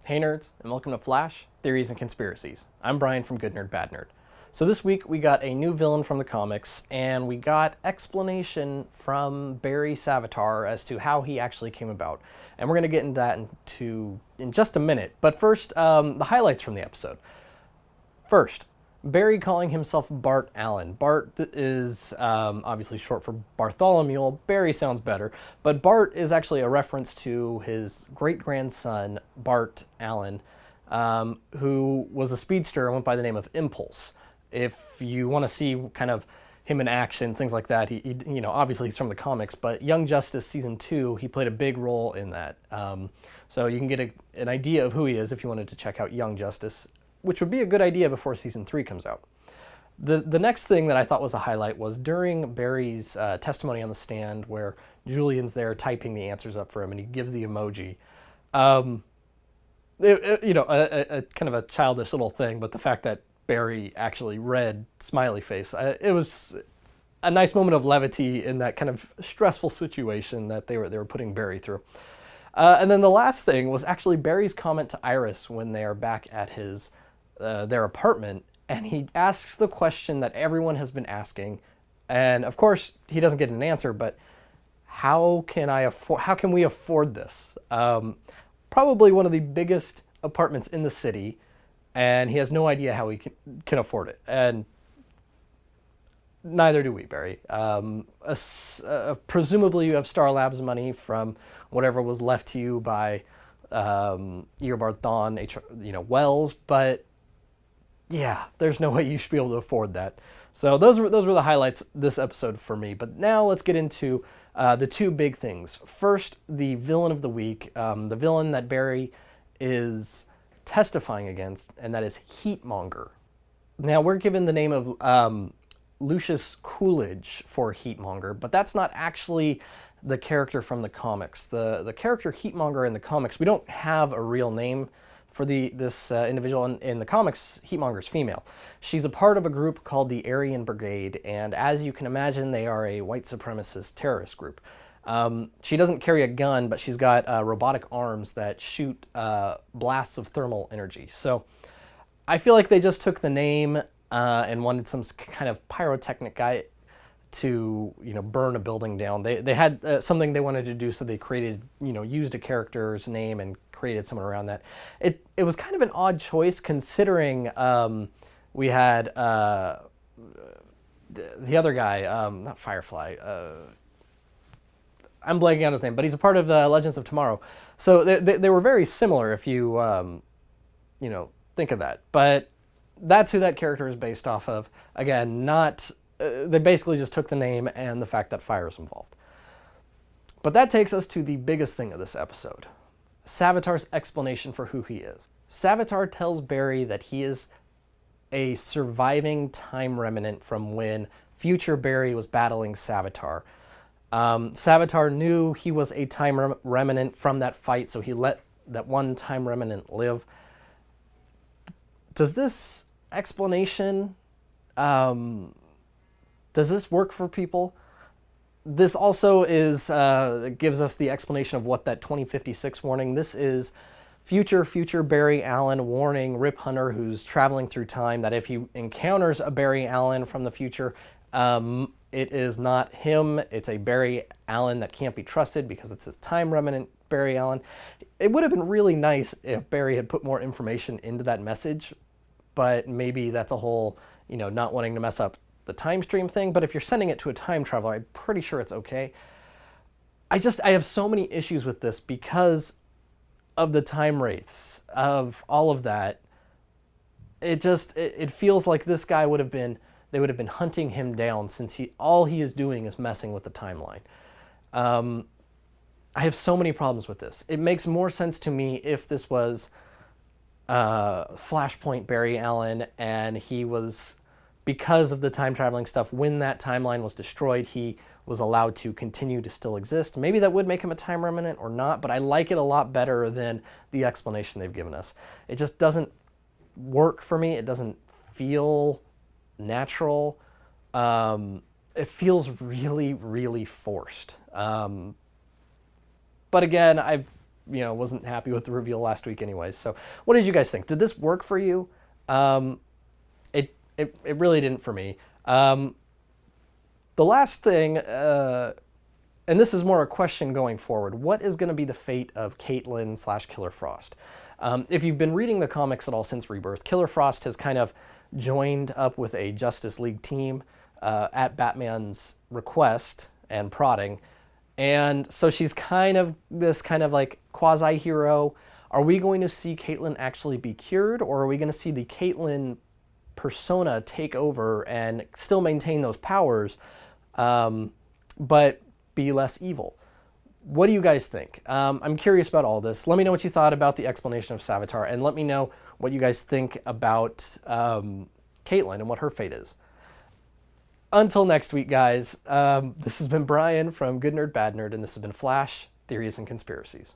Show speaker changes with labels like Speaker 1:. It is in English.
Speaker 1: Hey nerds, and welcome to Flash, Theories and Conspiracies. I'm Brian from Good Nerd, Bad Nerd. So this week we got a new villain from the comics, and we got explanation from Barry Savitar as to how he actually came about. And we're going to get into that in just a minute. But first, the highlights from the episode. First, Barry calling himself Bart Allen. Bart is obviously short for Bartholomew. Barry sounds better. But Bart is actually a reference to his great-grandson, Bart Allen, who was a speedster and went by the name of Impulse. If you want to see kind of him in action, things like that, he obviously he's from the comics, but Young Justice Season 2, he played a big role in that. So you can get an idea of who he is if you wanted to check out Young Justice, which would be a good idea before Season 3 comes out. The next thing that I thought was a highlight was during Barry's testimony on the stand where Julian's there typing the answers up for him and he gives the emoji. A kind of a childish little thing, but the fact that Barry actually read smiley face, it was a nice moment of levity in that kind of stressful situation that they were putting Barry through. And then the last thing was actually Barry's comment to Iris when they are back at their apartment, and he asks the question that everyone has been asking, and of course he doesn't get an answer, but how can we afford this? Probably one of the biggest apartments in the city, and he has no idea how he can afford it, and neither do we, Barry. Presumably you have Star Labs money from whatever was left to you by Eobard Thawne, Wells, but yeah, there's no way you should be able to afford that. So those were the highlights this episode for me. But now let's get into the two big things. First, the villain of the week, the villain that Barry is testifying against, and that is Heatmonger. Now we're given the name of Lucius Coolidge for Heatmonger, but that's not actually the character from the comics. The character Heatmonger in the comics, we don't have a real name for this individual. In the comics, Heatmonger's female. She's a part of a group called the Aryan Brigade, and as you can imagine, they are a white supremacist terrorist group. She doesn't carry a gun, but she's got robotic arms that shoot blasts of thermal energy. So I feel like they just took the name and wanted some kind of pyrotechnic guy to burn a building down. They had something they wanted to do, so they created used a character's name and created someone around that. It was kind of an odd choice considering we had the other guy, not Firefly. I'm blanking on his name, but he's a part of Legends of Tomorrow. So they were very similar if you think of that. But that's who that character is based off of. Again, not they basically just took the name and the fact that fire is involved. But that takes us to the biggest thing of this episode. Savitar's explanation for who he is. Savitar tells Barry that he is a surviving time remnant from when future Barry was battling Savitar. Savitar knew he was a time remnant from that fight, so he let that one time remnant live. Does this explanation, does this work for people? This also gives us the explanation of what that 2056 warning. This is future Barry Allen warning Rip Hunter, who's traveling through time, that if he encounters a Barry Allen from the future, it is not him. It's a Barry Allen that can't be trusted because it's his time remnant Barry Allen. It would have been really nice if Barry had put more information into that message, but maybe that's a whole, not wanting to mess up the time stream thing. But if you're sending it to a time traveler, I'm pretty sure it's okay. I have so many issues with this because of the time wraiths, of all of that. It feels like this guy they would have been hunting him down, since all he is doing is messing with the timeline. I have so many problems with this. It makes more sense to me if this was Flashpoint Barry Allen, and he was, because of the time traveling stuff, when that timeline was destroyed, he was allowed to continue to still exist. Maybe that would make him a time remnant or not, but I like it a lot better than the explanation they've given us. It just doesn't work for me. It doesn't feel natural. It feels really, really forced. But again, wasn't happy with the reveal last week anyways. So what did you guys think? Did this work for you? It really didn't for me. The last thing, and this is more a question going forward, what is going to be the fate of Caitlyn / Killer Frost? If you've been reading the comics at all since Rebirth, Killer Frost has kind of joined up with a Justice League team at Batman's request and prodding. And so she's kind of this kind of like quasi-hero. Are we going to see Caitlyn actually be cured, or are we going to see the Caitlyn persona take over and still maintain those powers, but be less evil? What do you guys think? I'm curious about all this. Let me know what you thought about the explanation of Savitar, and let me know what you guys think about Caitlyn and what her fate is. Until next week, guys, this has been Brian from Good Nerd, Bad Nerd, and this has been Flash, Theories, and Conspiracies.